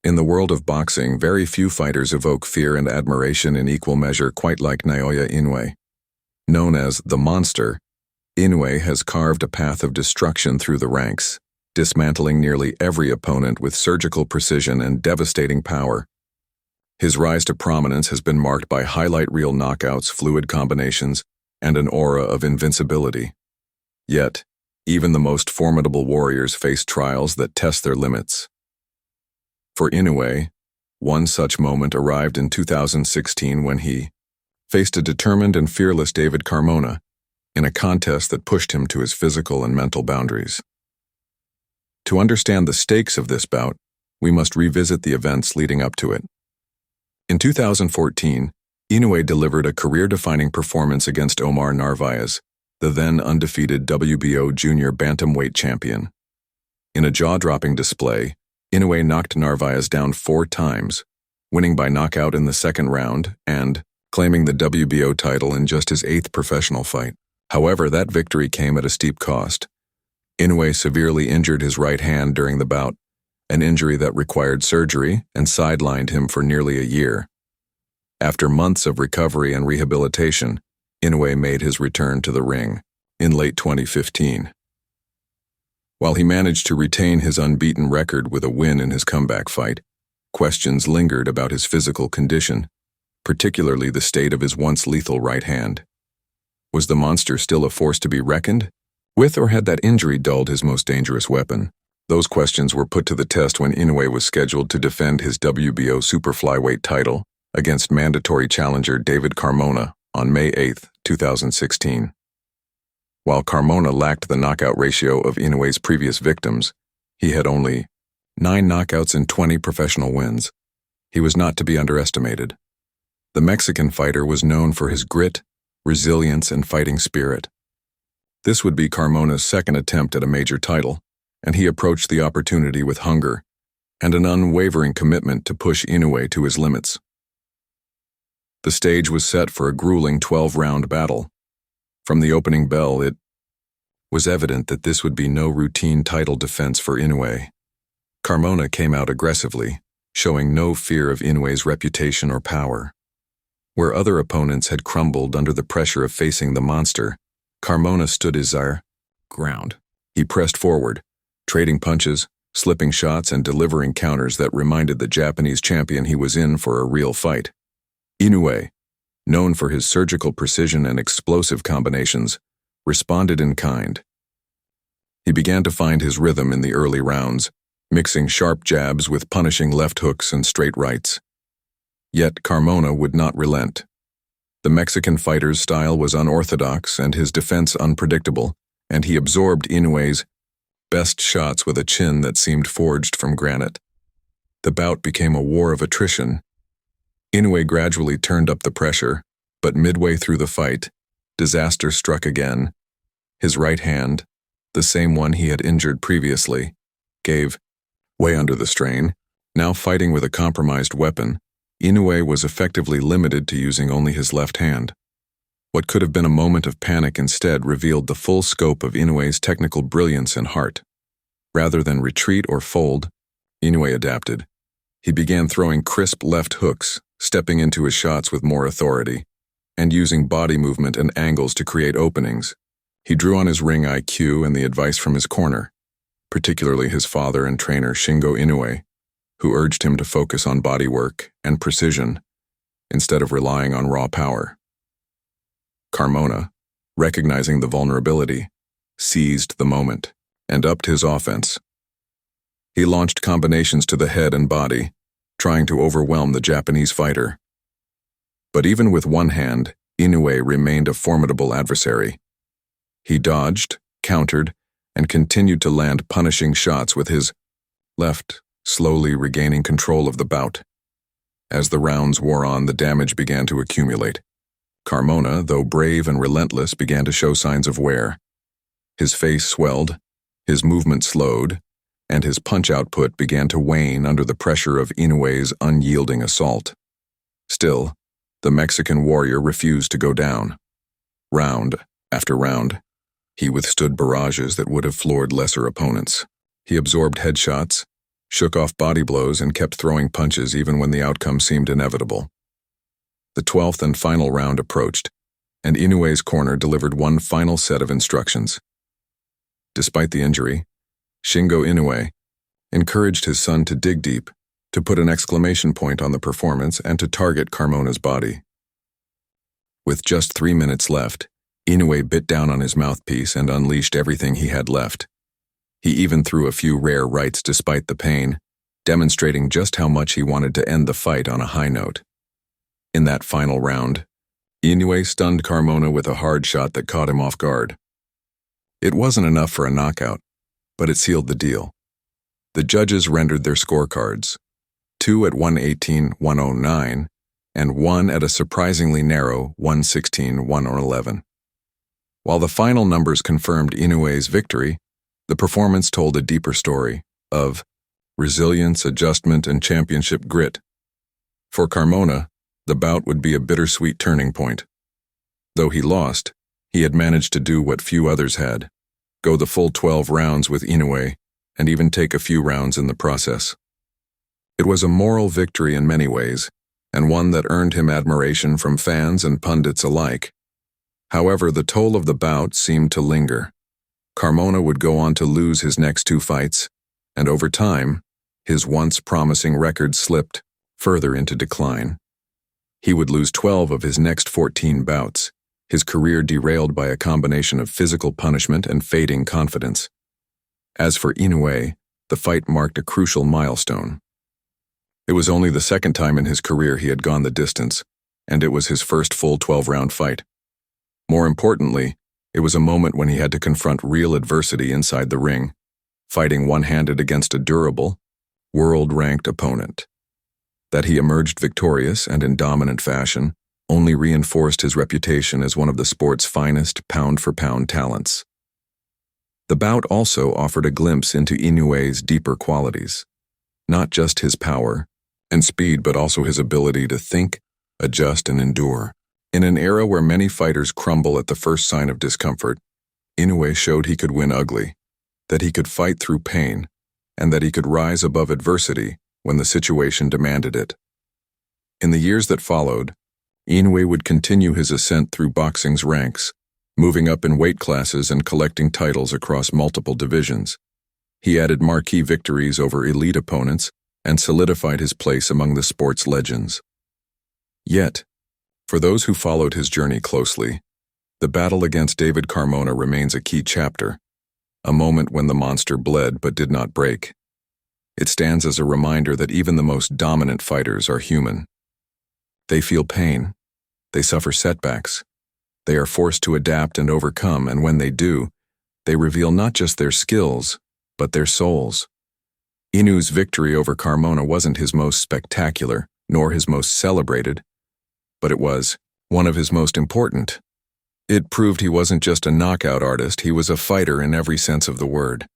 In the world of boxing, very few fighters evoke fear and admiration in equal measure, quite like Naoya Inoue. Known as the Monster, Inoue has carved a path of destruction through the ranks, dismantling nearly every opponent with surgical precision and devastating power. His rise to prominence has been marked by highlight reel knockouts, fluid combinations, and an aura of invincibility. Yet, even the most formidable warriors face trials that test their limits. For Inoue, one such moment arrived in 2016 when he faced a determined and fearless David Carmona in a contest that pushed him to his physical and mental boundaries. To understand the stakes of this bout, we must revisit the events leading up to it. In 2014, Inoue delivered a career-defining performance against Omar Narvaez, the then undefeated WBO junior bantamweight champion. In a jaw-dropping display, Inoue knocked Narvaez down 4 times, winning by knockout in the second round and claiming the WBO title in just his 8th professional fight. However, that victory came at a steep cost. Inoue severely injured his right hand during the bout, an injury that required surgery and sidelined him for nearly a year. After months of recovery and rehabilitation, Inoue made his return to the ring in late 2015. While he managed to retain his unbeaten record with a win in his comeback fight, questions lingered about his physical condition, particularly the state of his once lethal right hand. Was the Monster still a force to be reckoned with, or had that injury dulled his most dangerous weapon? Those questions were put to the test when Inoue was scheduled to defend his WBO superflyweight title against mandatory challenger David Carmona on May 8, 2016. While Carmona lacked the knockout ratio of Inoue's previous victims, he had only 9 knockouts and 20 professional wins. He was not to be underestimated. The Mexican fighter was known for his grit, resilience, and fighting spirit. This would be Carmona's second attempt at a major title, and he approached the opportunity with hunger and an unwavering commitment to push Inoue to his limits. The stage was set for a grueling 12-round battle. From the opening bell, it was evident that this would be no routine title defense for Inoue. Carmona came out aggressively, showing no fear of Inoue's reputation or power. Where other opponents had crumbled under the pressure of facing the Monster, Carmona stood his ground. He pressed forward, trading punches, slipping shots, and delivering counters that reminded the Japanese champion he was in for a real fight. Inoue, known for his surgical precision and explosive combinations, responded in kind. He began to find his rhythm in the early rounds, mixing sharp jabs with punishing left hooks and straight rights. Yet Carmona would not relent. The Mexican fighter's style was unorthodox and his defense unpredictable, and he absorbed Inoue's best shots with a chin that seemed forged from granite. The bout became a war of attrition. Inoue gradually turned up the pressure, but midway through the fight, disaster struck again. His right hand, the same one he had injured previously, gave way under the strain. Now fighting with a compromised weapon, Inoue was effectively limited to using only his left hand. What could have been a moment of panic instead revealed the full scope of Inoue's technical brilliance and heart. Rather than retreat or fold, Inoue adapted. He began throwing crisp left hooks, stepping into his shots with more authority, and using body movement and angles to create openings. He drew on his ring IQ and the advice from his corner, particularly his father and trainer Shingo Inoue, who urged him to focus on body work and precision instead of relying on raw power. Carmona, recognizing the vulnerability, seized the moment and upped his offense. He launched combinations to the head and body, trying to overwhelm the Japanese fighter. But even with one hand, Inoue remained a formidable adversary. He dodged, countered, and continued to land punishing shots with his left, slowly regaining control of the bout. As the rounds wore on, the damage began to accumulate. Carmona, though brave and relentless, began to show signs of wear. His face swelled, his movement slowed, and his punch output began to wane under the pressure of Inoue's unyielding assault. Still, the Mexican warrior refused to go down. Round after round, he withstood barrages that would have floored lesser opponents. He absorbed headshots, shook off body blows and kept throwing punches even when the outcome seemed inevitable. The 12th and final round approached, and Inoue's corner delivered one final set of instructions. Despite the injury, Shingo Inoue encouraged his son to dig deep, to put an exclamation point on the performance and to target Carmona's body. With just 3 minutes left, Inoue bit down on his mouthpiece and unleashed everything he had left. He even threw a few rare rights despite the pain, demonstrating just how much he wanted to end the fight on a high note. In that final round, Inoue stunned Carmona with a hard shot that caught him off guard. It wasn't enough for a knockout, but it sealed the deal. The judges rendered their scorecards, 2 at 118-109, and 1 at a surprisingly narrow 116-111. While the final numbers confirmed Inoue's victory, the performance told a deeper story of resilience, adjustment, and championship grit. For Carmona, the bout would be a bittersweet turning point. Though he lost, he had managed to do what few others had, go the full 12 rounds with Inoue, and even take a few rounds in the process. It was a moral victory in many ways, and one that earned him admiration from fans and pundits alike. However, the toll of the bout seemed to linger. Carmona would go on to lose his next 2 fights, and over time, his once promising record slipped further into decline. He would lose 12 of his next 14 bouts, his career derailed by a combination of physical punishment and fading confidence. As for Inoue, the fight marked a crucial milestone. It was only the second time in his career he had gone the distance, and it was his first full 12-round fight. More importantly, it was a moment when he had to confront real adversity inside the ring, fighting one-handed against a durable, world-ranked opponent. That he emerged victorious and in dominant fashion only reinforced his reputation as one of the sport's finest pound-for-pound talents. The bout also offered a glimpse into Inoue's deeper qualities, not just his power and speed, but also his ability to think, adjust, and endure. In an era where many fighters crumble at the first sign of discomfort, Inoue showed he could win ugly, that he could fight through pain, and that he could rise above adversity when the situation demanded it. In the years that followed, Inoue would continue his ascent through boxing's ranks, moving up in weight classes and collecting titles across multiple divisions. He added marquee victories over elite opponents and solidified his place among the sport's legends. Yet, for those who followed his journey closely, the battle against David Carmona remains a key chapter, a moment when the monster bled but did not break. It stands as a reminder that even the most dominant fighters are human. They feel pain, they suffer setbacks, they are forced to adapt and overcome, and when they do, they reveal not just their skills, but their souls. Inoue's victory over Carmona wasn't his most spectacular, nor his most celebrated, but it was one of his most important. It proved he wasn't just a knockout artist, he was a fighter in every sense of the word.